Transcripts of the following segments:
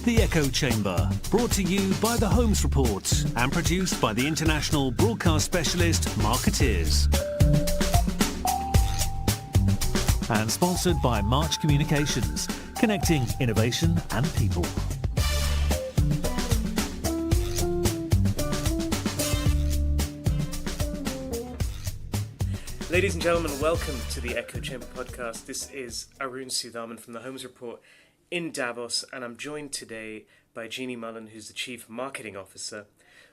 The Echo Chamber, brought to you by the Holmes Report and produced by the international broadcast specialist Marketeers. And sponsored by March Communications, connecting innovation and people. Ladies and gentlemen, welcome to the Echo Chamber podcast. This is Arun Sudhaman from the Holmes Report in Davos, and I'm joined today by Jeanniey Mullen, who's the Chief Marketing Officer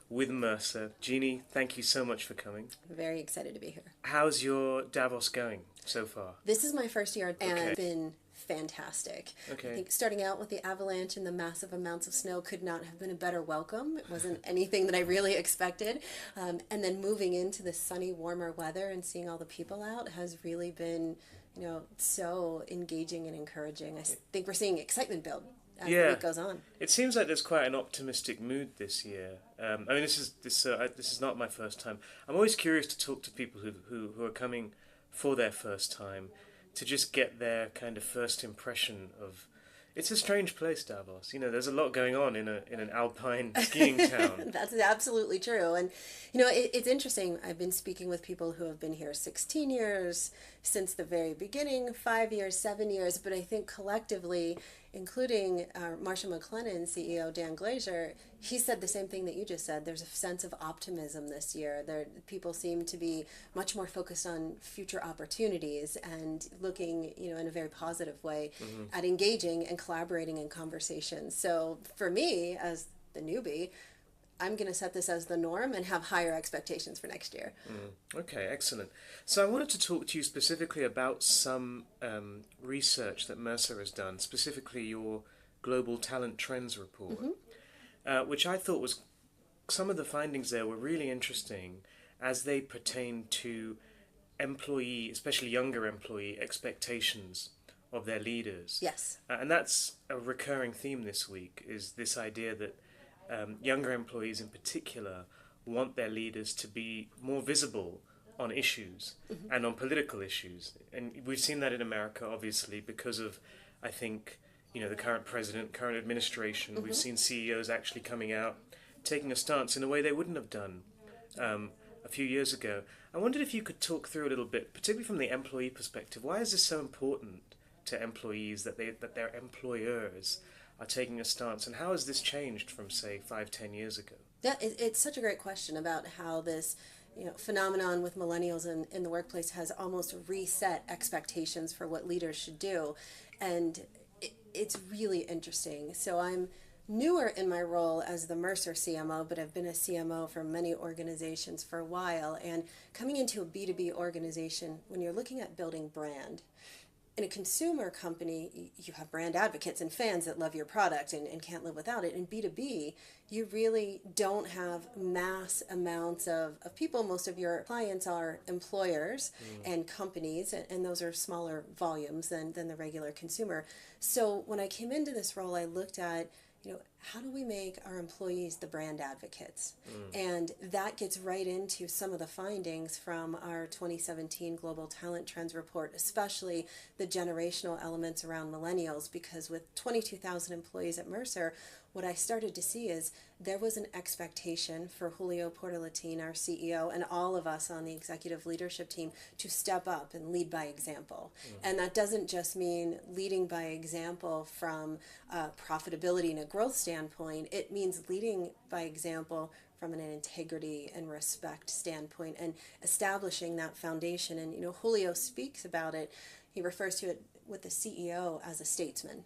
with Mercer. Jeanniey, thank you so much for coming. I'm very excited to be here. How's your Davos going so far? This is my first year, and it's been fantastic. Okay. I think starting out with the avalanche and the massive amounts of snow could not have been a better welcome. It wasn't anything that I really expected. And then moving into the sunny, warmer weather and seeing all the people out has really been, so engaging and encouraging. I think we're seeing excitement build as the week goes on. It seems like there's quite an optimistic mood this year. This is not my first time. I'm always curious to talk to people who are coming for their first time, to just get their kind of first impression of. It's a strange place, Davos. There's a lot going on in an alpine skiing town. That's absolutely true. And, it's interesting. I've been speaking with people who have been here 16 years, since the very beginning, 5 years, 7 years. But I think collectively, including Marcia McLennan, CEO Dan Glazer, he said the same thing that you just said. There's a sense of optimism this year. People seem to be much more focused on future opportunities and looking, in a very positive way at engaging and collaborating in conversations. So for me, as the newbie, I'm going to set this as the norm and have higher expectations for next year. Okay, excellent. So I wanted to talk to you specifically about some research that Mercer has done, specifically your Global Talent Trends report, which I thought was, some of the findings there were really interesting as they pertain to employee, especially younger employee, expectations of their leaders. Yes. And that's a recurring theme this week, is this idea that younger employees in particular want their leaders to be more visible on issues and on political issues. And we've seen that in America, obviously, because of, I think, the current president, current administration. We've seen CEOs actually coming out, taking a stance in a way they wouldn't have done a few years ago. I wondered if you could talk through a little bit, particularly from the employee perspective. Why is this so important to employees that their employers are taking a stance, and how has this changed from, say, 5-10 years ago? Yeah, it's such a great question about how this phenomenon with millennials in the workplace has almost reset expectations for what leaders should do, and it's really interesting. So I'm newer in my role as the Mercer CMO, but I've been a CMO for many organizations for a while, and coming into a B2B organization, when you're looking at building brand, in a consumer company, you have brand advocates and fans that love your product and can't live without it. In B2B, you really don't have mass amounts of people. Most of your clients are employers and companies, and those are smaller volumes than the regular consumer. So when I came into this role, I looked at, how do we make our employees the brand advocates? And that gets right into some of the findings from our 2017 Global Talent Trends report, especially the generational elements around millennials, because with 22,000 employees at Mercer, what I started to see is there was an expectation for Julio Portalatin, our CEO, and all of us on the executive leadership team to step up and lead by example. And that doesn't just mean leading by example from profitability and a growth standpoint. It means leading by example from an integrity and respect standpoint and establishing that foundation. And, Julio speaks about it. He refers to it with the CEO as a statesman.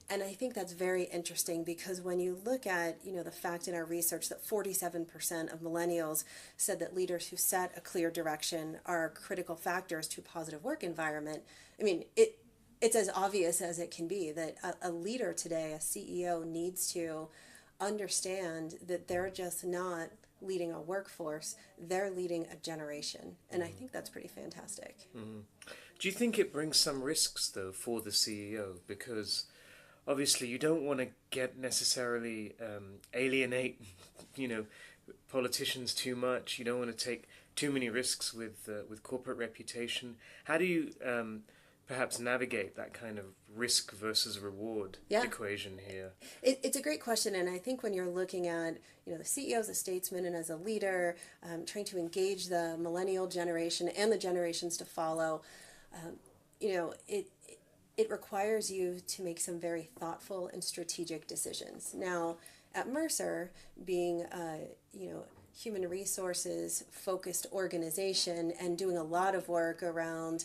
And I think that's very interesting, because when you look at, the fact in our research that 47% of millennials said that leaders who set a clear direction are critical factors to a positive work environment. I mean, it's as obvious as it can be that a leader today, a CEO, needs to understand that they're just not leading a workforce, they're leading a generation. And I think that's pretty fantastic. Do you think it brings some risks, though, for the CEO? Because obviously you don't want to get necessarily alienate, politicians too much. You don't want to take too many risks with corporate reputation. How do you perhaps navigate that kind of risk versus reward equation here? It's a great question, and I think when you're looking at the CEO as a statesman and as a leader, trying to engage the millennial generation and the generations to follow, it requires you to make some very thoughtful and strategic decisions. Now, at Mercer, being a human resources focused organization and doing a lot of work around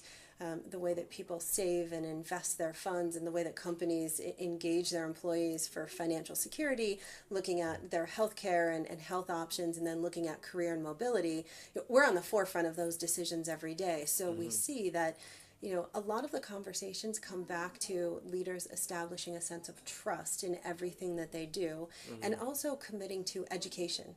the way that people save and invest their funds and the way that companies engage their employees for financial security, looking at their healthcare and health options, and then looking at career and mobility, we're on the forefront of those decisions every day. So we see that a lot of the conversations come back to leaders establishing a sense of trust in everything that they do, and also committing to education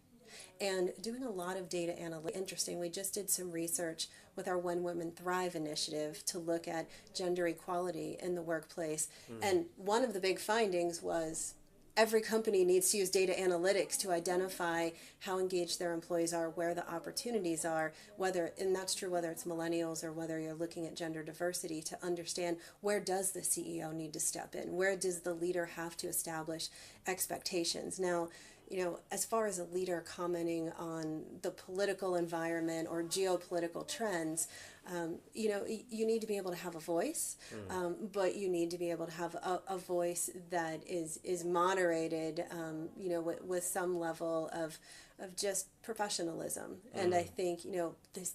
and doing a lot of data analytics. Interesting, we just did some research with our When Women Thrive initiative to look at gender equality in the workplace. And one of the big findings was every company needs to use data analytics to identify how engaged their employees are, where the opportunities are, and that's true whether it's millennials or whether you're looking at gender diversity, to understand where does the CEO need to step in, where does the leader have to establish expectations. Now, as far as a leader commenting on the political environment or geopolitical trends, you need to be able to have a voice, but you need to be able to have a voice that is moderated, with some level of just professionalism. And I think,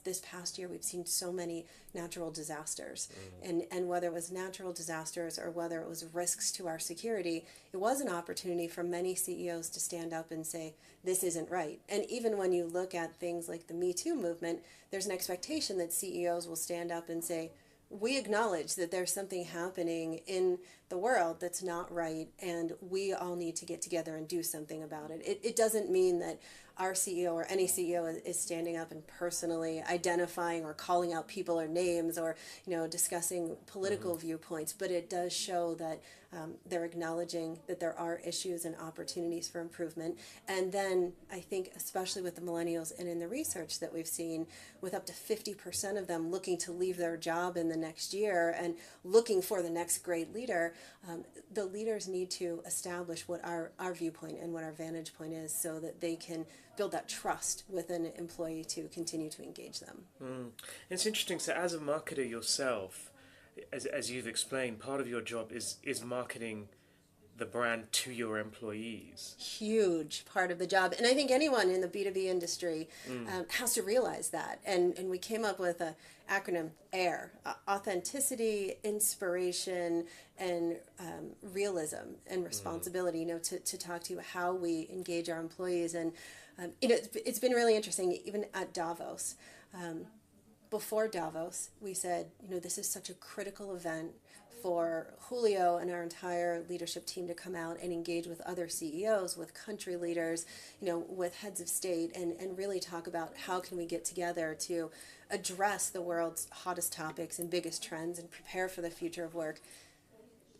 this past year we've seen so many natural disasters, and whether it was natural disasters or whether it was risks to our security, it was an opportunity for many CEOs to stand up and say, this isn't right. And even when you look at things like the Me Too movement, there's an expectation that CEOs will stand up and say, we acknowledge that there's something happening in the world that's not right, and we all need to get together and do something about it. It doesn't mean that our CEO or any CEO is standing up and personally identifying or calling out people or names or discussing political viewpoints, but it does show that they're acknowledging that there are issues and opportunities for improvement. And then I think, especially with the millennials and in the research that we've seen, with up to 50% of them looking to leave their job in the next year and looking for the next great leader, the leaders need to establish what our viewpoint and what our vantage point is, so that they can build that trust with an employee to continue to engage them. It's interesting. So as a marketer yourself, as you've explained, part of your job is marketing the brand to your employees. Huge part of the job. And I think anyone in the B2B industry has to realize that. And we came up with an acronym, AIR: authenticity, inspiration, and realism and responsibility, to talk to how we engage our employees. And it's been really interesting, even at Davos. Before Davos, we said, this is such a critical event for Julio and our entire leadership team to come out and engage with other CEOs, with country leaders, with heads of state, and really talk about how can we get together to address the world's hottest topics and biggest trends and prepare for the future of work.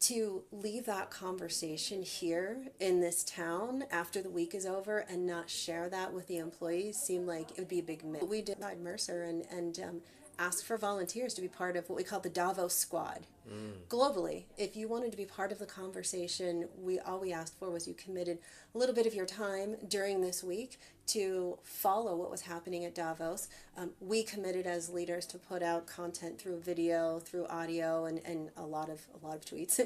To leave that conversation here in this town after the week is over and not share that with the employees seemed like it would be a big miss. We did at Mercer and asked for volunteers to be part of what we call the Davos Squad. Globally, if you wanted to be part of the conversation, all we asked for was you committed a little bit of your time during this week to follow what was happening at Davos. We committed as leaders to put out content through video, through audio, and a lot of tweets,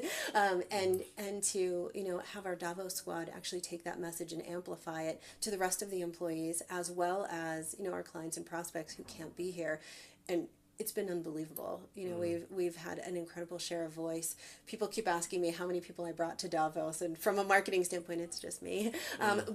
and to have our Davos Squad actually take that message and amplify it to the rest of the employees, as well as our clients and prospects who can't be here. And it's been unbelievable. We've had an incredible share of voice. People keep asking me how many people I brought to Davos, and from a marketing standpoint, it's just me.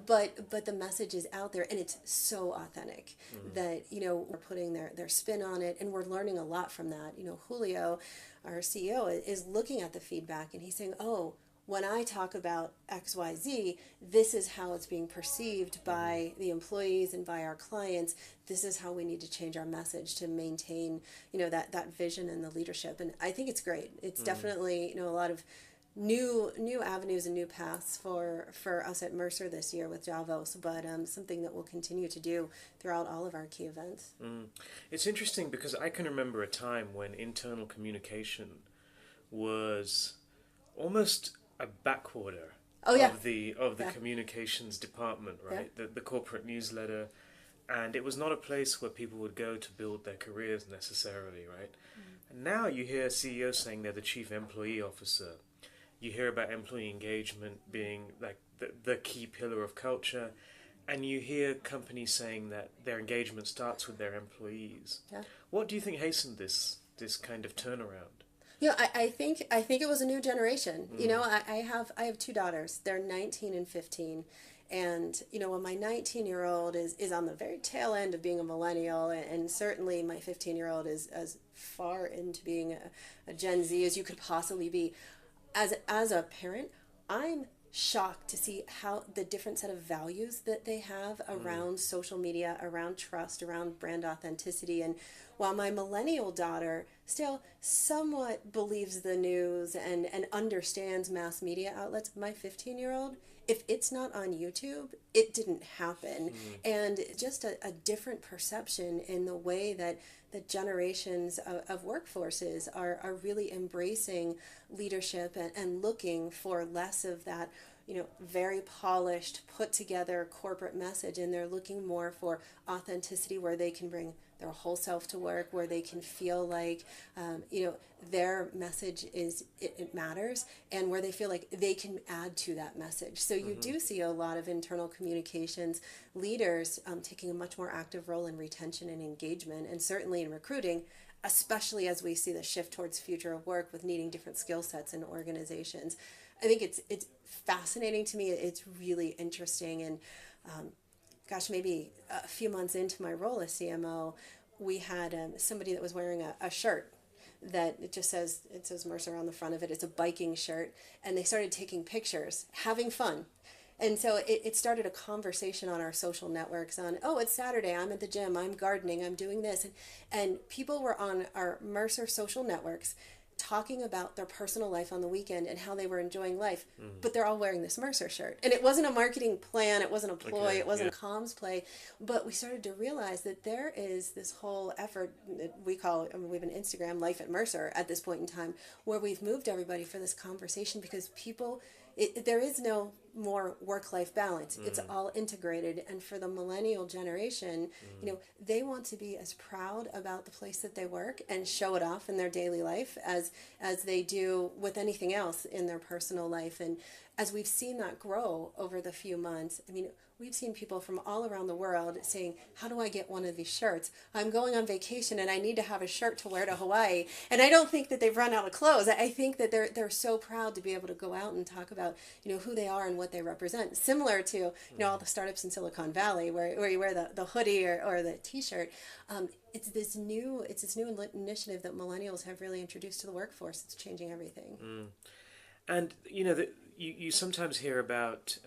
But the message is out there, and it's so authentic that we're putting their spin on it, and we're learning a lot from that. Julio, our CEO, is looking at the feedback, and he's saying, "Oh, when I talk about XYZ, this is how it's being perceived by the employees and by our clients. This is how we need to change our message to maintain, that vision and the leadership." And I think it's great. It's definitely, a lot of new avenues and new paths for us at Mercer this year with Davos, but something that we'll continue to do throughout all of our key events. It's interesting because I can remember a time when internal communication was almost a backwater Oh, yeah. of the communications department, right? The corporate newsletter, and it was not a place where people would go to build their careers necessarily, right? And now you hear CEOs saying they're the chief employee officer. You hear about employee engagement being like the key pillar of culture, and you hear companies saying that their engagement starts with their employees. Yeah. What do you think hastened this kind of turnaround? I think it was a new generation. I have two daughters. They're 19 and 15. And, when my 19-year-old is on the very tail end of being a millennial, and certainly my 15-year-old is as far into being a Gen Z as you could possibly be, as a parent, I'm shocked to see how the different set of values that they have around social media, around trust, around brand authenticity. And while my millennial daughter still somewhat believes the news and understands mass media outlets, my 15-year-old, if it's not on YouTube, it didn't happen. And just a different perception in the way that the generations of workforces are really embracing leadership and looking for less of that, very polished, put together corporate message. And they're looking more for authenticity, where they can bring their whole self to work, where they can feel like, their message it matters, and where they feel like they can add to that message. So you do see a lot of internal communications leaders taking a much more active role in retention and engagement, and certainly in recruiting, especially as we see the shift towards future of work with needing different skill sets in organizations. I think it's fascinating to me. It's really interesting. And maybe a few months into my role as CMO, we had somebody that was wearing a shirt that it says Mercer on the front of it. It's a biking shirt, and they started taking pictures, having fun. And so it started a conversation on our social networks on, oh, it's Saturday, I'm at the gym, I'm gardening, I'm doing this. And people were on our Mercer social networks talking about their personal life on the weekend and how they were enjoying life, but they're all wearing this Mercer shirt. And it wasn't a marketing plan, it wasn't a ploy, it wasn't a comms play, but we started to realize that there is this whole effort that we call, we have an Instagram, Life at Mercer at this point in time, where we've moved everybody for this conversation, because people, there is no more work-life balance. It's all integrated. And for the millennial generation, they want to be as proud about the place that they work and show it off in their daily life as they do with anything else in their personal life. And as we've seen that grow over the few months, we've seen people from all around the world saying, how do I get one of these shirts? I'm going on vacation and I need to have a shirt to wear to Hawaii. And I don't think that they've run out of clothes. I think that they're so proud to be able to go out and talk about, who they are and what they represent. Similar to, all the startups in Silicon Valley where you wear the hoodie or the t-shirt. It's this new initiative that millennials have really introduced to the workforce. It's changing everything. And, you sometimes hear about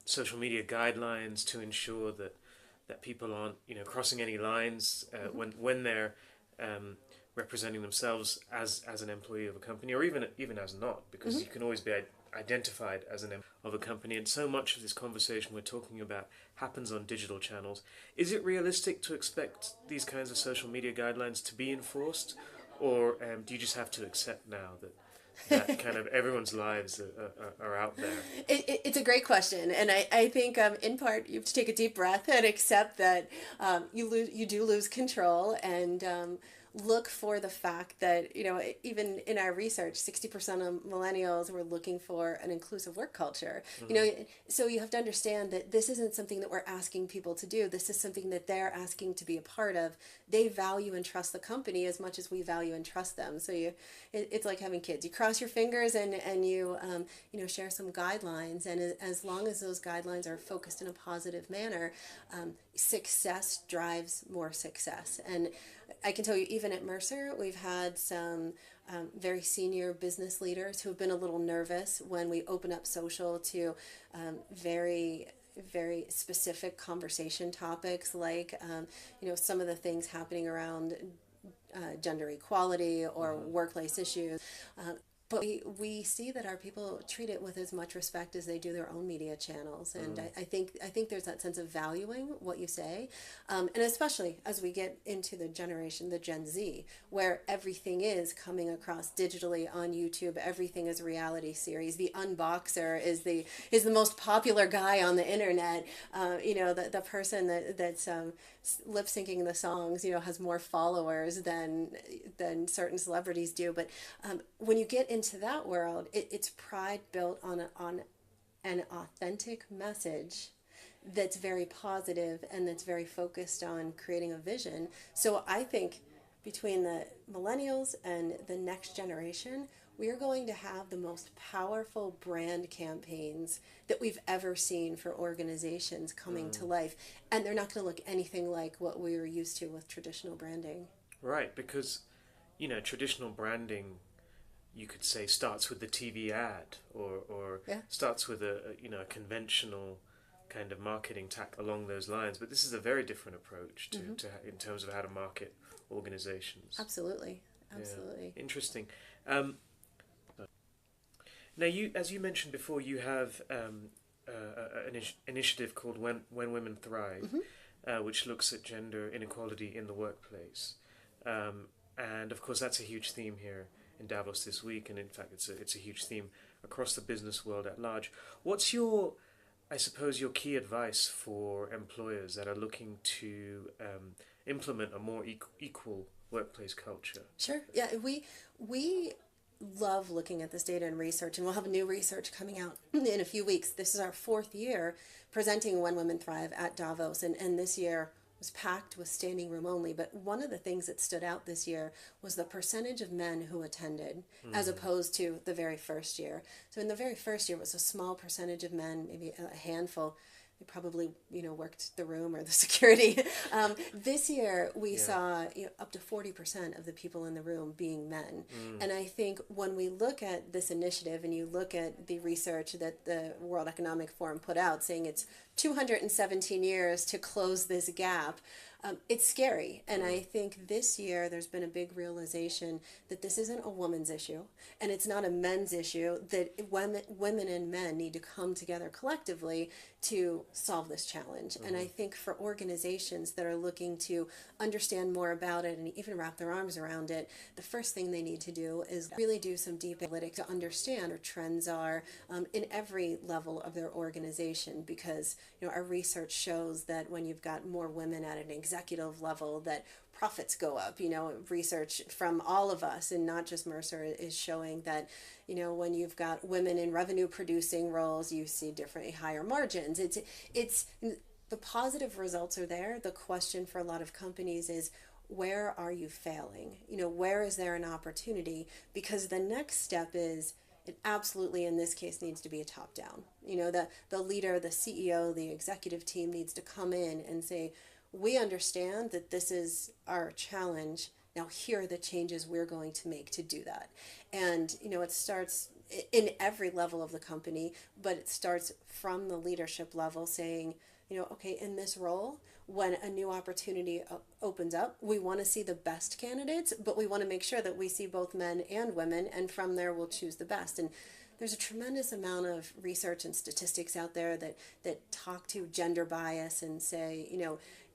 social media guidelines to ensure that people aren't, crossing any lines when they're representing themselves as an employee of a company, or even as not, because you can always be identified as an employee of a company. And so much of this conversation we're talking about happens on digital channels. Is it realistic to expect these kinds of social media guidelines to be enforced, or do you just have to accept now that kind of everyone's lives are out there? It's a great question, and I think in part you have to take a deep breath and accept that you do lose control, and look for the fact that, even in our research, 60% of millennials were looking for an inclusive work culture. So you have to understand that this isn't something that we're asking people to do. This is something that they're asking to be a part of. They value and trust the company as much as we value and trust them. So it's like having kids. You cross your fingers and you share some guidelines, and as long as those guidelines are focused in a positive manner, success drives more success. And I can tell you, even at Mercer, we've had some very senior business leaders who have been a little nervous when we open up social to very, very specific conversation topics, like some of the things happening around gender equality or workplace issues. But we see that our people treat it with as much respect as they do their own media channels, and I think there's that sense of valuing what you say, and especially as we get into the Gen Z, where everything is coming across digitally on YouTube. Everything is reality series. The unboxer is the most popular guy on the internet. The person that's lip syncing the songs, has more followers than certain celebrities do. But when you get into that world, it's pride built on an authentic message that's very positive and that's very focused on creating a vision. So I think between the millennials and the next generation, we are going to have the most powerful brand campaigns that we've ever seen for organizations coming to life. And they're not going to look anything like what we were used to with traditional branding. Right, because, traditional branding, you could say, starts with the TV ad or starts with a conventional kind of marketing tack along those lines. But this is a very different approach to in terms of how to market organizations. Absolutely. Yeah. Interesting. Now, as you mentioned before, you have an initiative called When Women Thrive, which looks at gender inequality in the workplace. And of course, that's a huge theme here in Davos this week, and in fact, it's a huge theme across the business world at large. What's your key advice for employers that are looking to implement a more equal workplace culture? Sure. Yeah, we love looking at this data and research, and we'll have new research coming out in a few weeks. This is our 4th year presenting When Women Thrive at Davos, and this year was packed with standing room only. But one of the things that stood out this year was the percentage of men who attended as opposed to the very first year. So in the very first year, it was a small percentage of men, maybe a handful. They probably, worked the room or the security. This year, we saw up to 40% of the people in the room being men. And I think when we look at this initiative and you look at the research that the World Economic Forum put out saying it's 217 years to close this gap, it's scary. And I think this year there's been a big realization that this isn't a woman's issue and it's not a men's issue, that women and men need to come together collectively to solve this challenge. And I think for organizations that are looking to understand more about it and even wrap their arms around it, the first thing they need to do is really do some deep analytics to understand where trends are in every level of their organization, because our research shows that when you've got more women at an executive level, that profits go up. Research from all of us, and not just Mercer, is showing that when you've got women in revenue producing roles, you see differently higher margins. It's the positive results are there. The question for a lot of companies is, where are you failing? Where is there an opportunity? Because the next step is, it absolutely, in this case, needs to be a top-down. The leader, the CEO, the executive team needs to come in and say, we understand that this is our challenge. Now, here are the changes we're going to make to do that. And, it starts in every level of the company, but it starts from the leadership level saying, okay, in this role, when a new opportunity opens up, we want to see the best candidates, but we want to make sure that we see both men and women, and from there we'll choose the best. And there's a tremendous amount of research and statistics out there that talk to gender bias and say,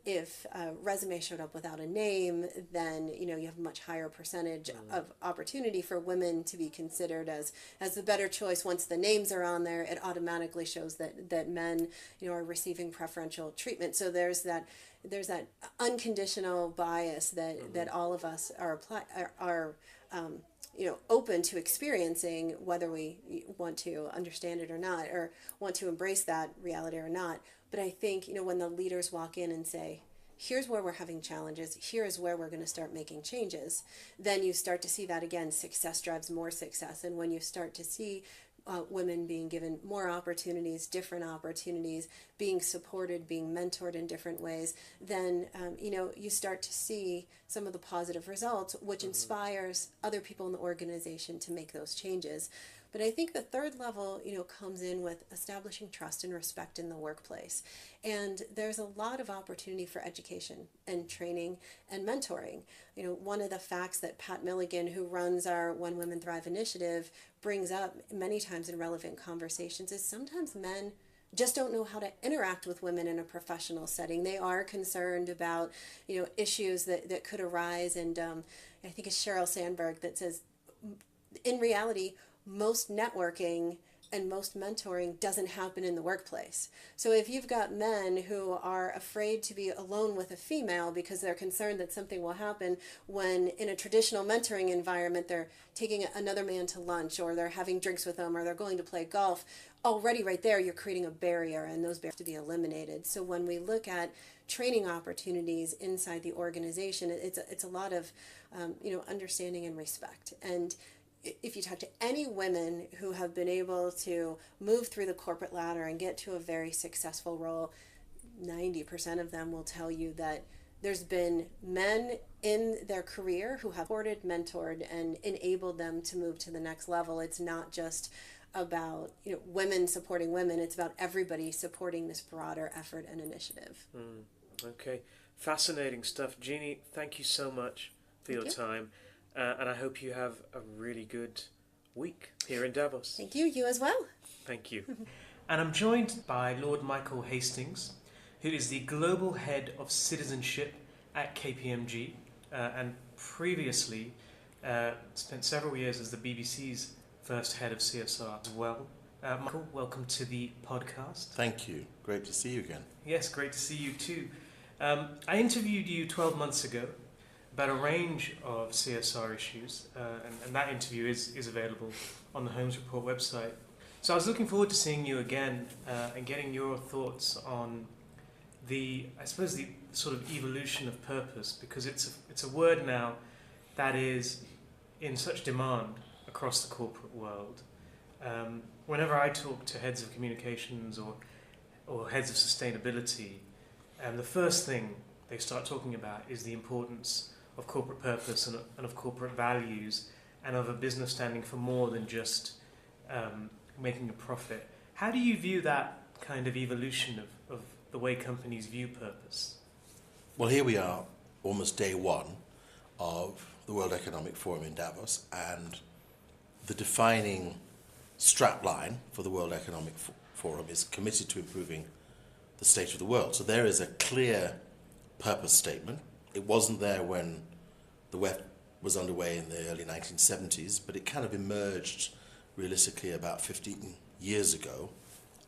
if a resume showed up without a name, then you have a much higher percentage of opportunity for women to be considered as the better choice. Once the names are on there, it automatically shows that men are receiving preferential treatment. So there's that unconditional bias that all of us are open to experiencing, whether we want to understand it or not, or want to embrace that reality or not. But I think, when the leaders walk in and say, here's where we're having challenges, here is where we're going to start making changes, then you start to see that again, success drives more success. And when you start to see women being given more opportunities, different opportunities, being supported, being mentored in different ways, then you start to see some of the positive results, which inspires other people in the organization to make those changes. But I think the third level, comes in with establishing trust and respect in the workplace. And there's a lot of opportunity for education and training and mentoring. One of the facts that Pat Milligan, who runs our When Women Thrive initiative, brings up many times in relevant conversations is sometimes men just don't know how to interact with women in a professional setting. They are concerned about, issues that could arise. And I think it's Sheryl Sandberg that says, in reality, most networking and most mentoring doesn't happen in the workplace. So if you've got men who are afraid to be alone with a female because they're concerned that something will happen, when in a traditional mentoring environment they're taking another man to lunch, or they're having drinks with them, or they're going to play golf, already right there you're creating a barrier, and those barriers have to be eliminated. So when we look at training opportunities inside the organization, it's a lot of understanding and respect. And if you talk to any women who have been able to move through the corporate ladder and get to a very successful role, 90% of them will tell you that there's been men in their career who have supported, mentored, and enabled them to move to the next level. It's not just about women supporting women, it's about everybody supporting this broader effort and initiative. Okay, fascinating stuff. Jeanniey, thank you so much for your time. And I hope you have a really good week here in Davos. Thank you. You as well. Thank you. And I'm joined by Lord Michael Hastings, who is the Global Head of Citizenship at KPMG, and previously spent several years as the BBC's first head of CSR as well. Michael, welcome to the podcast. Thank you. Great to see you again. Yes, great to see you too. I interviewed you 12 months ago about a range of CSR issues, and that interview is available on the Holmes Report website. So I was looking forward to seeing you again and getting your thoughts on the sort of evolution of purpose, because it's a word now that is in such demand across the corporate world. Whenever I talk to heads of communications or heads of sustainability, the first thing they start talking about is the importance of corporate purpose and of corporate values, and of a business standing for more than just making a profit. How do you view that kind of evolution of the way companies view purpose? Well, here we are, almost day one of the World Economic Forum in Davos, and the defining strapline for the World Economic Forum is committed to improving the state of the world. So there is a clear purpose statement. It wasn't there when the WEF was underway in the early 1970s, but it kind of emerged realistically about 15 years ago.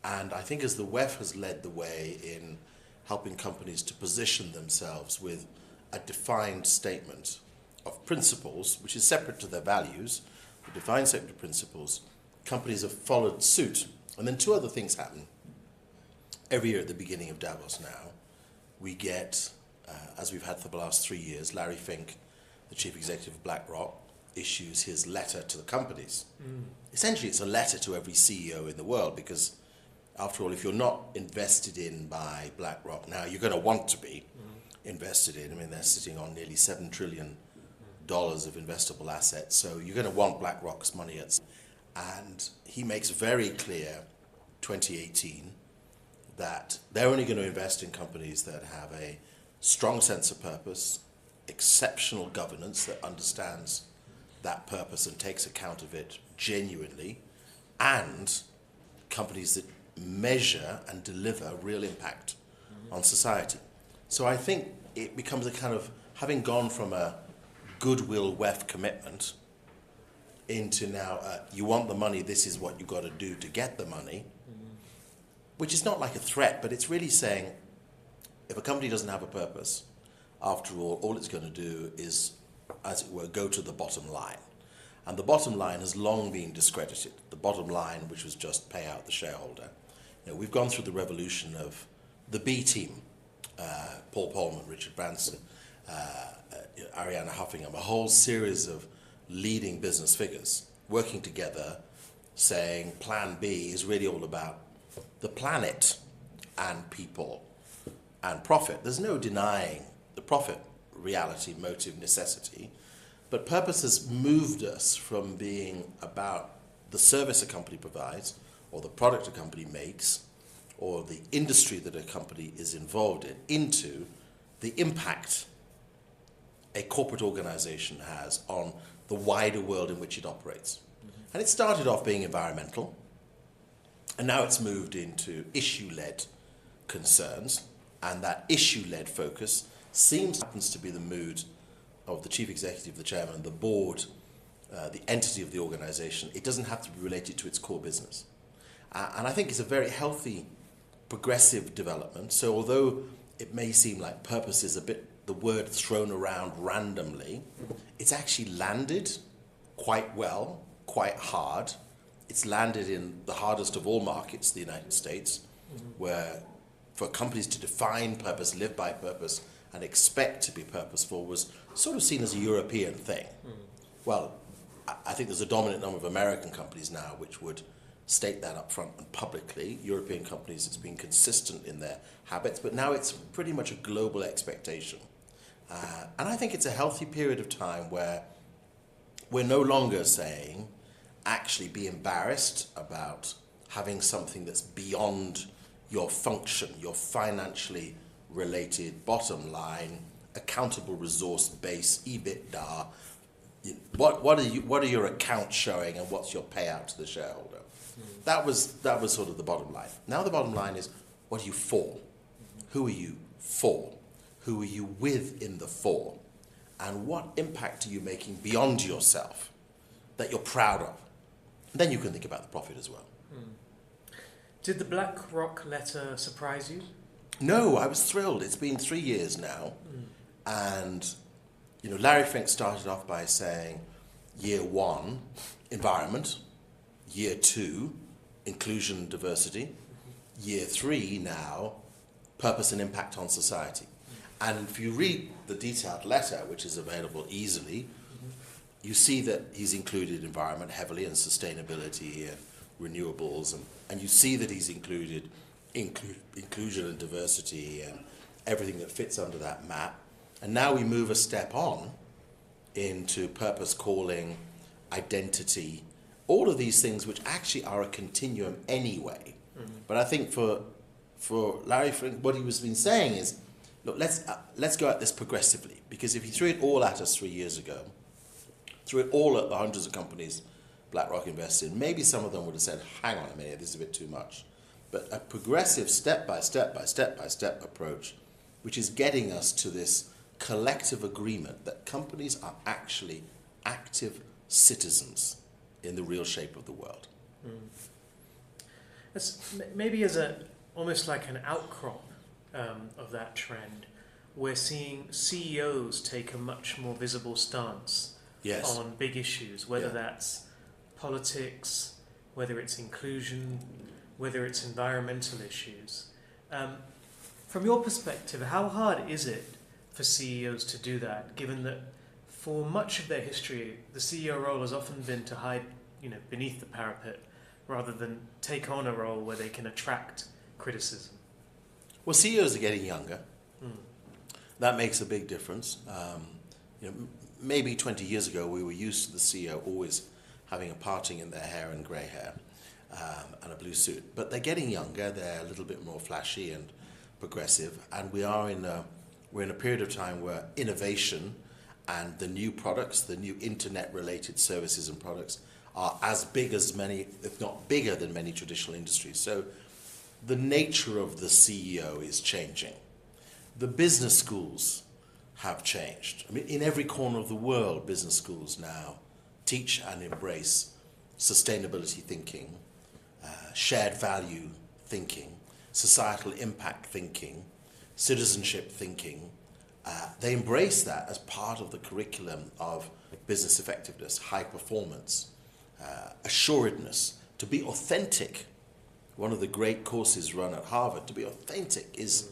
And I think as the WEF has led the way in helping companies to position themselves with a defined statement of principles, which is separate to their values, the defined statement of principles, companies have followed suit. And then two other things happen. Every year at the beginning of Davos now, we get, as we've had for the last 3 years, Larry Fink, the chief executive of BlackRock, issues his letter to the companies. Essentially, it's a letter to every CEO in the world, because after all, if you're not invested in by BlackRock now, you're going to want to be invested in. I mean, they're sitting on nearly $7 trillion of investable assets, so you're going to want BlackRock's money. And he makes very clear, 2018, that they're only going to invest in companies that have a strong sense of purpose, exceptional governance that understands that purpose and takes account of it genuinely, and companies that measure and deliver real impact on society. So I think it becomes a kind of, having gone from a goodwill WEF commitment into now, you want the money, this is what you've got to do to get the money, which is not like a threat, but it's really saying, if a company doesn't have a purpose, after all it's going to do is, as it were, go to the bottom line. And the bottom line has long been discredited. The bottom line, which was just pay out the shareholder. We've gone through the revolution of the B team, Paul Polman, Richard Branson, Arianna Huffington, a whole series of leading business figures working together, saying Plan B is really all about the planet and people and profit. There's no denying the profit reality, motive, necessity, but purpose has moved us from being about the service a company provides, or the product a company makes, or the industry that a company is involved in, into the impact a corporate organization has on the wider world in which it operates. And it started off being environmental, and now it's moved into issue-led concerns, and that issue-led focus happens to be the mood of the chief executive, the chairman, the board, the entity of the organization. It doesn't have to be related to its core business. And I think it's a very healthy, progressive development. So although it may seem like purpose is a bit the word thrown around randomly, it's actually landed quite well, quite hard. It's landed in the hardest of all markets, the United States, where for companies to define purpose, live by purpose, and expect to be purposeful was sort of seen as a European thing. Well, I think there's a dominant number of American companies now which would state that up front and publicly. European companies, it's been consistent in their habits, but now it's pretty much a global expectation. And I think it's a healthy period of time where we're no longer saying, actually be embarrassed about having something that's beyond your function, your financially related bottom line, accountable resource base, EBITDA. What are your accounts showing, and what's your payout to the shareholder? That was sort of the bottom line. Now the bottom line is, what are you for? Who are you for? Who are you with in the for? And what impact are you making beyond yourself that you're proud of? And then you can think about the profit as well. Did the BlackRock letter surprise you? No, I was thrilled. It's been 3 years now. And, Larry Fink started off by saying, year 1, environment. Year 2, inclusion and diversity. Year 3 now, purpose and impact on society. And if you read the detailed letter, which is available easily, you see that he's included environment heavily and sustainability and renewables, and you see that he's included inclusion and diversity and everything that fits under that map. And now we move a step on into purpose, calling, identity, all of these things which actually are a continuum anyway. But I think for Larry Fink, what he was been saying is, look, let's go at this progressively, because if he threw it all at us 3 years ago, threw it all at the hundreds of companies BlackRock invested in, maybe some of them would have said, hang on a minute, this is a bit too much. But a progressive step-by-step approach, which is getting us to this collective agreement that companies are actually active citizens in the real shape of the world. Maybe as almost like an outcrop of that trend, we're seeing CEOs take a much more visible stance on big issues, whether that's politics, whether it's inclusion, whether it's environmental issues. From your perspective, how hard is it for CEOs to do that, given that for much of their history, the CEO role has often been to hide, beneath the parapet, rather than take on a role where they can attract criticism? Well, CEOs are getting younger. That makes a big difference. Maybe 20 years ago, we were used to the CEO always having a parting in their hair and grey hair and a blue suit. But they're getting younger. They're a little bit more flashy and progressive. And we're in a period of time where innovation and the new products, the new internet-related services and products, are as big as many, if not bigger than many traditional industries. So the nature of the CEO is changing. The business schools have changed. I mean, in every corner of the world, business schools now teach and embrace sustainability thinking, shared value thinking, societal impact thinking, citizenship thinking. They embrace that as part of the curriculum of business effectiveness, high performance, assuredness, to be authentic. One of the great courses run at Harvard, to be authentic, is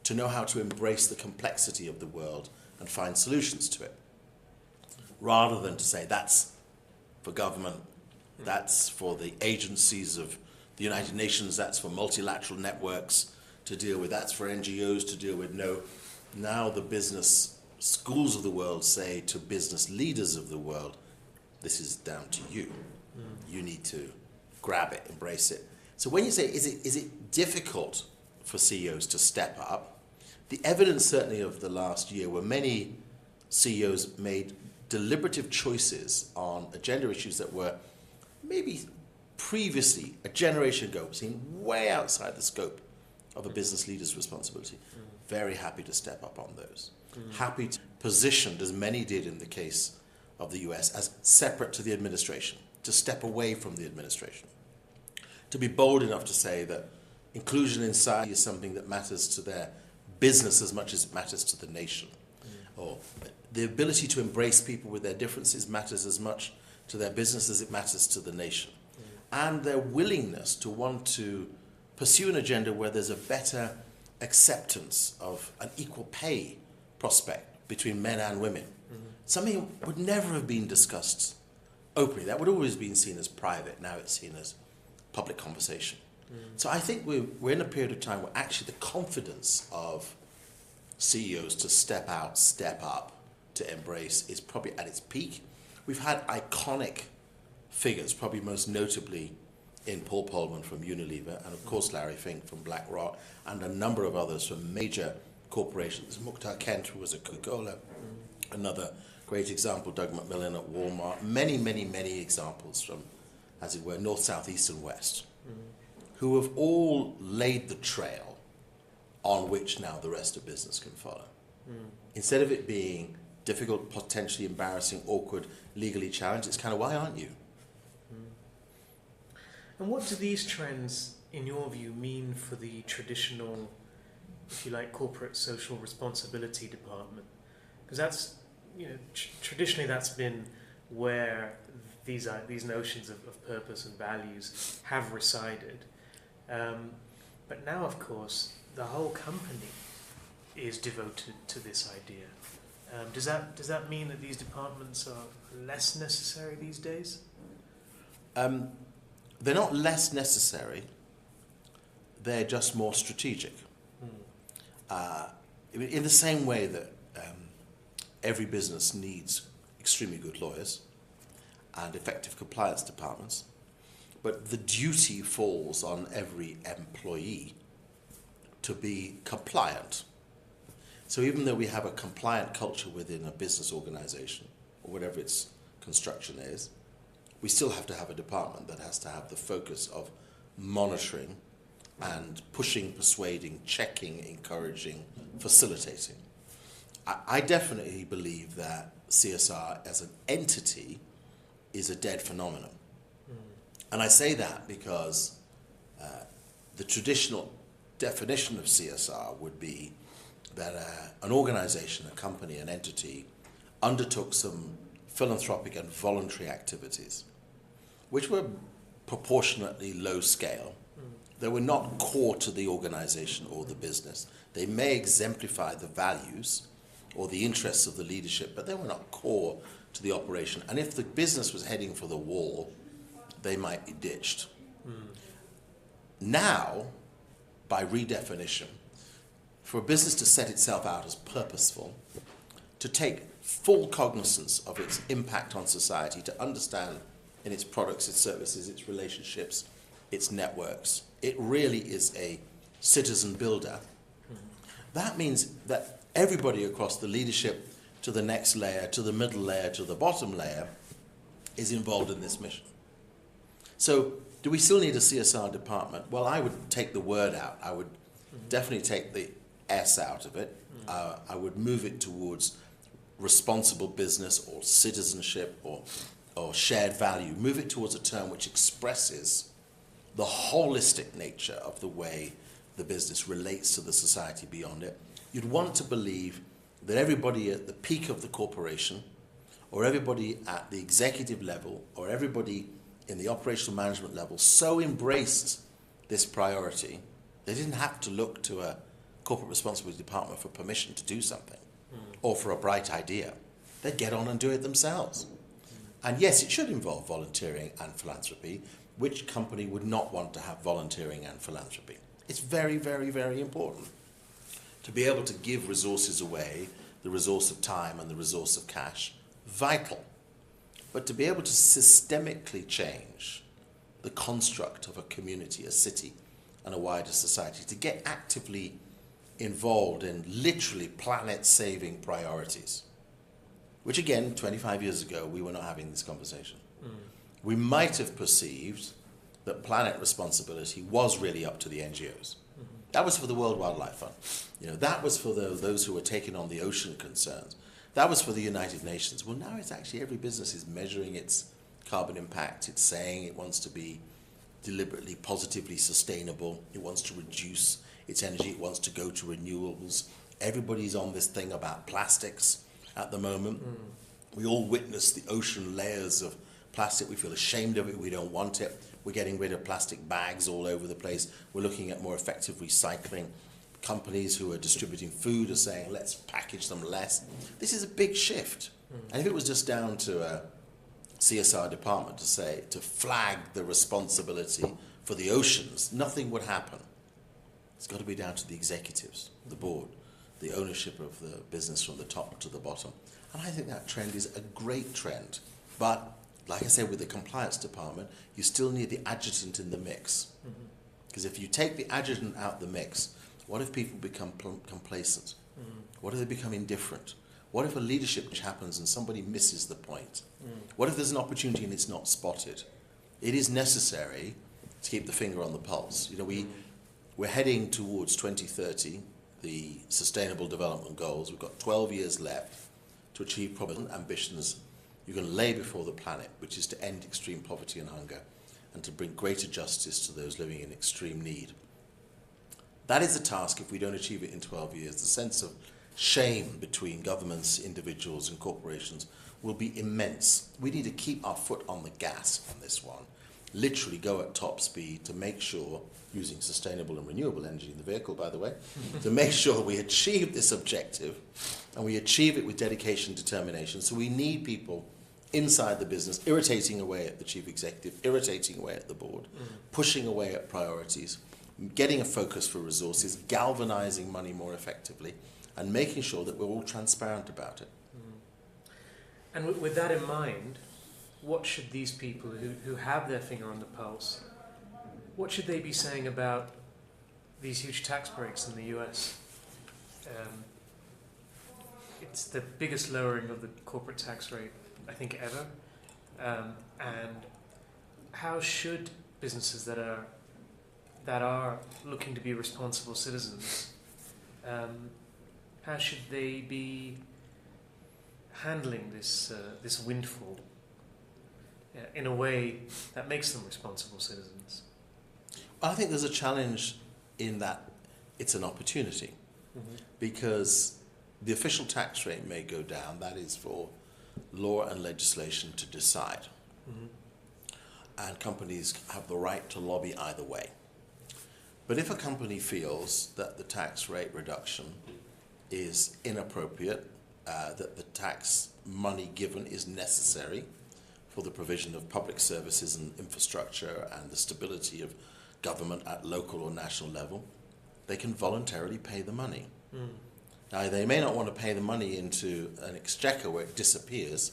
to know how to embrace the complexity of the world and find solutions to it, rather than to say that's for government, that's for the agencies of the United Nations, that's for multilateral networks to deal with, that's for NGOs to deal with. No, now the business schools of the world say to business leaders of the world, this is down to you. You need to grab it, embrace it. So when you say, is it difficult for CEOs to step up? The evidence certainly of the last year where many CEOs made deliberative choices on agenda issues that were maybe previously, a generation ago, seen way outside the scope of a business leader's responsibility. Very happy to step up on those. Happy to positioned, as many did in the case of the US, as separate to the administration, to step away from the administration. To be bold enough to say that inclusion in society is something that matters to their business as much as it matters to the nation. Or the ability to embrace people with their differences matters as much to their business as it matters to the nation. And their willingness to want to pursue an agenda where there's a better acceptance of an equal pay prospect between men and women. Something that would never have been discussed openly. That would always been seen as private. Now it's seen as public conversation. So I think we're in a period of time where actually the confidence of CEOs to step out, step up, to embrace is probably at its peak. We've had iconic figures, probably most notably in Paul Polman from Unilever, and of course Larry Fink from BlackRock, and a number of others from major corporations. Mukhtar Kent, who was at Coca-Cola, another great example, Doug McMillan at Walmart, many, many, many examples from, as it were, north, south, east, and west, who have all laid the trail on which now the rest of business can follow. Instead of it being difficult, potentially embarrassing, awkward, legally challenged, it's kind of, why aren't you? And what do these trends, in your view, mean for the traditional, if you like, corporate social responsibility department? Because that's, traditionally that's been where these notions of purpose and values have resided. But now, of course, the whole company is devoted to this idea. Does that mean that these departments are less necessary these days? They're not less necessary, they're just more strategic. In the same way that every business needs extremely good lawyers and effective compliance departments, but the duty falls on every employee to be compliant. So even though we have a compliant culture within a business organization, or whatever its construction is, we still have to have a department that has to have the focus of monitoring and pushing, persuading, checking, encouraging, facilitating. I definitely believe that CSR as an entity is a dead phenomenon. And I say that because the traditional definition of CSR would be that an organization, a company, an entity undertook some philanthropic and voluntary activities, which were proportionately low scale. They were not core to the organization or the business. They may exemplify the values or the interests of the leadership, but they were not core to the operation. And if the business was heading for the wall, they might be ditched. Now, by redefinition, for a business to set itself out as purposeful, to take full cognizance of its impact on society, to understand in its products, its services, its relationships, its networks, it really is a citizen builder. That means that everybody across the leadership to the next layer, to the middle layer, to the bottom layer, is involved in this mission. So, do we still need a CSR department? Well, I would take the word out. I would definitely take the S out of it. I would move it towards responsible business or citizenship or shared value. Move it towards a term which expresses the holistic nature of the way the business relates to the society beyond it. You'd want to believe that everybody at the peak of the corporation, or everybody at the executive level, or everybody in the operational management level so embraced this priority, they didn't have to look to a corporate responsibility department for permission to do something or for a bright idea. They'd get on and do it themselves. And yes, it should involve volunteering and philanthropy. Which company would not want to have volunteering and philanthropy? It's very, very, very important to be able to give resources away, the resource of time and the resource of cash, vital. but to be able to systemically change the construct of a community, a city, and a wider society, to get actively involved in literally planet-saving priorities, which again, 25 years ago, we were not having this conversation. We might have perceived that planet responsibility was really up to the NGOs. That was for the World Wildlife Fund. You know, that was for those who were taking on the ocean concerns. That was for the United Nations. Well, now it's actually every business is measuring its carbon impact. It's saying it wants to be deliberately, positively sustainable. It wants to reduce its energy. It wants to go to renewables. Everybody's on this thing about plastics at the moment. We all witness the ocean layers of plastic. We feel ashamed of it. We don't want it. We're getting rid of plastic bags all over the place. We're looking at more effective recycling. Companies who are distributing food are saying, let's package them less. This is a big shift. And if it was just down to a CSR department to flag the responsibility for the oceans, nothing would happen. It's got to be down to the executives, the board, the ownership of the business from the top to the bottom. And I think that trend is a great trend. But like I said, with the compliance department, you still need the adjutant in the mix. Because if you take the adjutant out the mix, what if people become complacent? What if they become indifferent? What if a leadership change happens and somebody misses the point? What if there's an opportunity and it's not spotted? It is necessary to keep the finger on the pulse. You know, we're heading towards 2030, the Sustainable Development Goals. We've got 12 years left to achieve probably ambitions you're going to lay before the planet, which is to end extreme poverty and hunger and to bring greater justice to those living in extreme need. That is a task if we don't achieve it in 12 years. The sense of shame between governments, individuals and corporations will be immense. We need to keep our foot on the gas on this one, literally go at top speed to make sure, using sustainable and renewable energy in the vehicle, by the way, to make sure we achieve this objective and we achieve it with dedication and determination. So we need people inside the business irritating away at the chief executive, irritating away at the board, pushing away at priorities, getting a focus for resources, galvanizing money more effectively, and making sure that we're all transparent about it. And with that in mind, what should these people who have their finger on the pulse, what should they be saying about these huge tax breaks in the US? It's the biggest lowering of the corporate tax rate, I think, ever. And how should businesses that are looking to be responsible citizens, how should they be handling this windfall in a way that makes them responsible citizens? I think there's a challenge in that it's an opportunity, because the official tax rate may go down. That is for law and legislation to decide. And companies have the right to lobby either way. But if a company feels that the tax rate reduction is inappropriate, that the tax money given is necessary for the provision of public services and infrastructure and the stability of government at local or national level, they can voluntarily pay the money. Now, they may not want to pay the money into an exchequer where it disappears,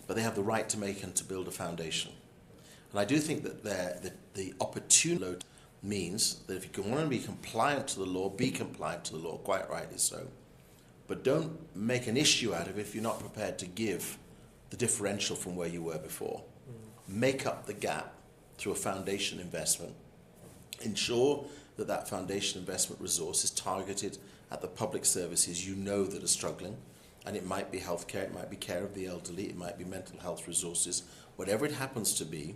but they have the right to make and to build a foundation. And I do think that the opportunity means that if you want to be compliant to the law, be compliant to the law, quite rightly so. But don't make an issue out of it if you're not prepared to give the differential from where you were before. Make up the gap through a foundation investment. Ensure that that foundation investment resource is targeted at the public services you know that are struggling. And it might be healthcare, it might be care of the elderly, it might be mental health resources. Whatever it happens to be,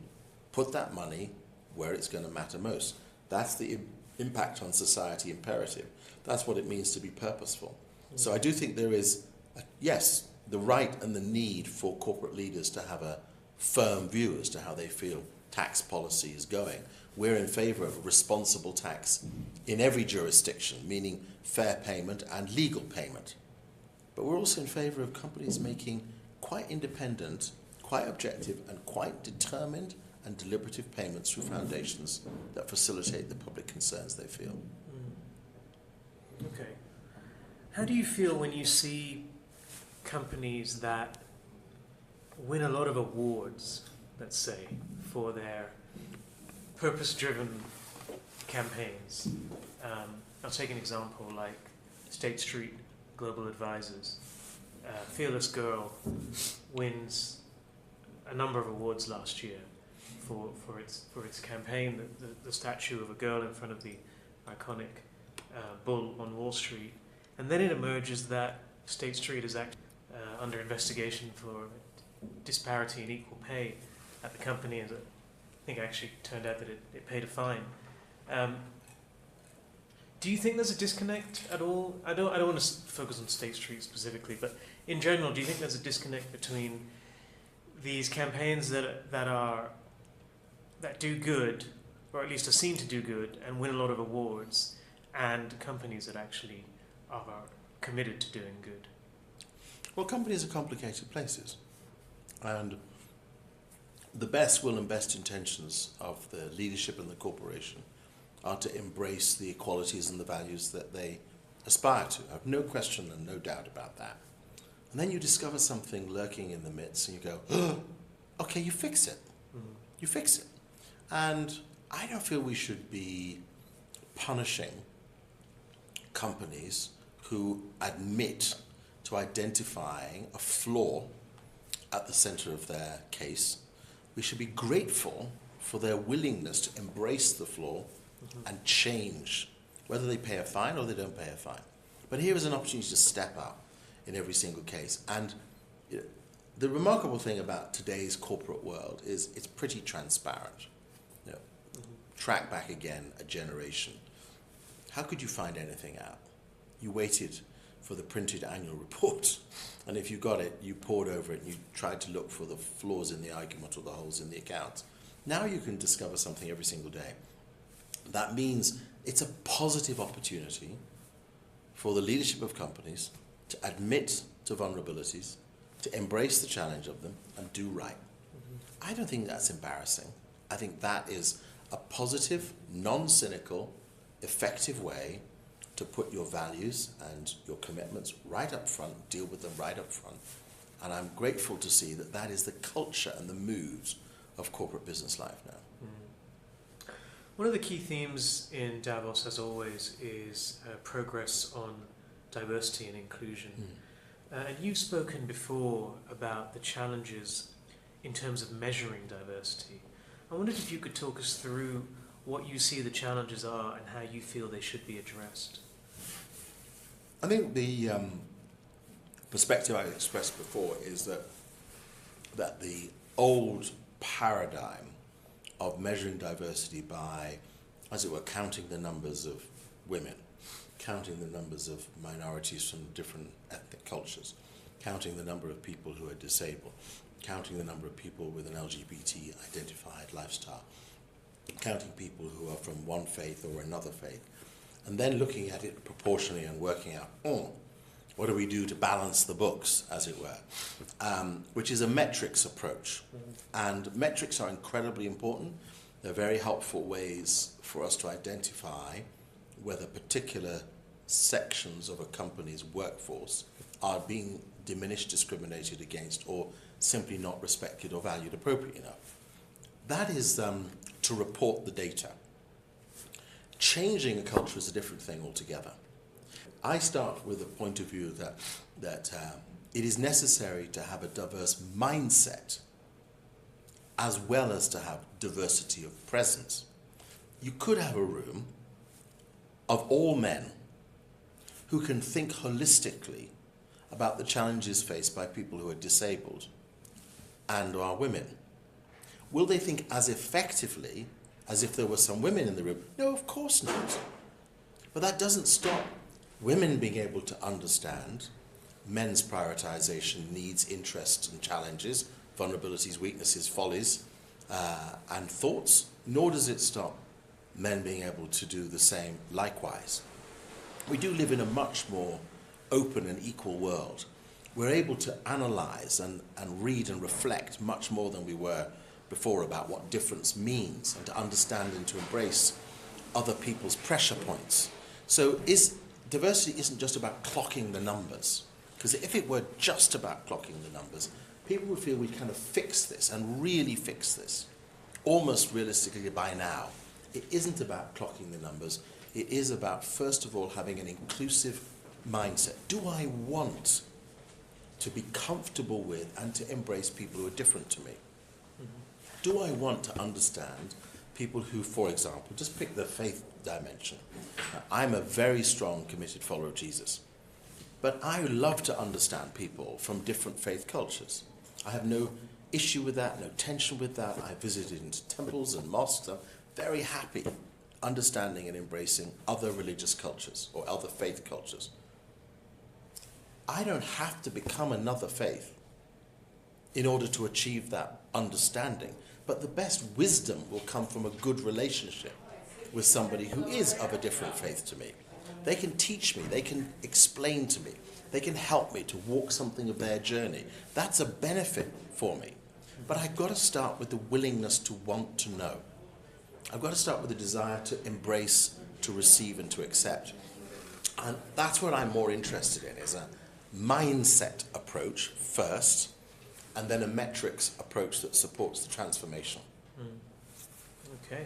put that money where it's going to matter most. That's the impact on society imperative. That's what it means to be purposeful. So I do think there is, yes, the right and the need for corporate leaders to have a firm view as to how they feel tax policy is going. We're in favour of responsible tax in every jurisdiction, meaning fair payment and legal payment. But we're also in favour of companies making quite independent, quite objective and quite determined and deliberative payments through foundations that facilitate the public concerns they feel. Okay. How do you feel when you see companies that win a lot of awards, let's say, for their purpose-driven campaigns. I'll take an example like State Street Global Advisors. Fearless Girl wins a number of awards last year for its campaign, the statue of a girl in front of the iconic bull on Wall Street. And then it emerges that State Street is under investigation for disparity in equal pay at the company, and I think actually turned out that it paid a fine. Do you think there's a disconnect at all? I don't want to focus on State Street specifically, but in general, do you think there's a disconnect between these campaigns that do good, or at least are seen to do good, and win a lot of awards, and companies that actually are committed to doing good? Well, companies are complicated places, and the best will and best intentions of the leadership and the corporation are to embrace the equalities and the values that they aspire to. I have no question and no doubt about that. And then you discover something lurking in the midst and you go, oh, okay, you fix it. You fix it. And I don't feel we should be punishing companies who admit to identifying a flaw at the center of their case. We should be grateful for their willingness to embrace the flaw and change, whether they pay a fine or they don't pay a fine. But here is an opportunity to step up in every single case. And you know, the remarkable thing about today's corporate world is it's pretty transparent. You know, track back again a generation. How could you find anything out? You waited for the printed annual report, and if you got it, you pored over it and you tried to look for the flaws in the argument or the holes in the accounts. Now you can discover something every single day. That means it's a positive opportunity for the leadership of companies to admit to vulnerabilities, to embrace the challenge of them, and do right. I don't think that's embarrassing. I think that is a positive, non-cynical, effective way to put your values and your commitments right up front, deal with them right up front. And I'm grateful to see that that is the culture and the mood of corporate business life now. One of the key themes in Davos, as always, is progress on diversity and inclusion. And you've spoken before about the challenges in terms of measuring diversity. I wondered if you could talk us through what you see the challenges are and how you feel they should be addressed. I think the perspective I expressed before is that the old paradigm of measuring diversity by, as it were, counting the numbers of women, counting the numbers of minorities from different ethnic cultures, counting the number of people who are disabled, counting the number of people with an LGBT identified lifestyle, counting people who are from one faith or another faith, and then looking at it proportionally and working out, what do we do to balance the books, as it were, which is a metrics approach. And metrics are incredibly important. They're very helpful ways for us to identify whether particular sections of a company's workforce are being diminished, discriminated against, or simply not respected or valued appropriately enough. That is to report the data. Changing a culture is a different thing altogether. I start with the point of view that it is necessary to have a diverse mindset as well as to have diversity of presence. You could have a room of all men who can think holistically about the challenges faced by people who are disabled and are women. Will they think as effectively as if there were some women in the room? No, of course not. But that doesn't stop women being able to understand men's prioritization, needs, interests and challenges, vulnerabilities, weaknesses, follies, and thoughts, nor does it stop men being able to do the same likewise. We do live in a much more open and equal world. We're able to analyze and read and reflect much more than we were before about what difference means, and to understand and to embrace other people's pressure points. So diversity isn't just about clocking the numbers, because if it were just about clocking the numbers, people would feel we'd kind of fix this and really fix this, almost realistically by now. It isn't about clocking the numbers. It is about, first of all, having an inclusive mindset. Do I want to be comfortable with and to embrace people who are different to me? Do I want to understand people who, for example, just pick the faith dimension. I'm a very strong, committed follower of Jesus. But I love to understand people from different faith cultures. I have no issue with that, no tension with that. I visited into temples and mosques. I'm very happy understanding and embracing other religious cultures or other faith cultures. I don't have to become another faith in order to achieve that understanding. But the best wisdom will come from a good relationship with somebody who is of a different faith to me. They can teach me, they can explain to me, they can help me to walk something of their journey. That's a benefit for me. But I've got to start with the willingness to want to know. I've got to start with the desire to embrace, to receive, and to accept. And that's what I'm more interested in, is a mindset approach first, and then a metrics approach that supports the transformation. Okay.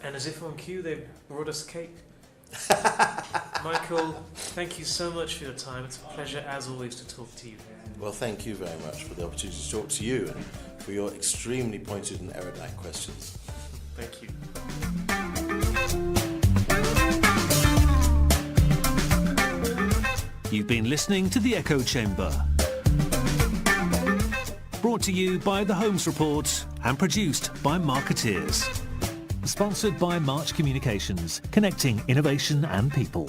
And as if on cue, they've brought us cake. Michael, thank you so much for your time. It's a pleasure, as always, to talk to you. Well, thank you very much for the opportunity to talk to you and for your extremely pointed and erudite questions. Thank you. You've been listening to The Echo Chamber. Brought to you by The Holmes Report and produced by Marketeers. Sponsored by March Communications, connecting innovation and people.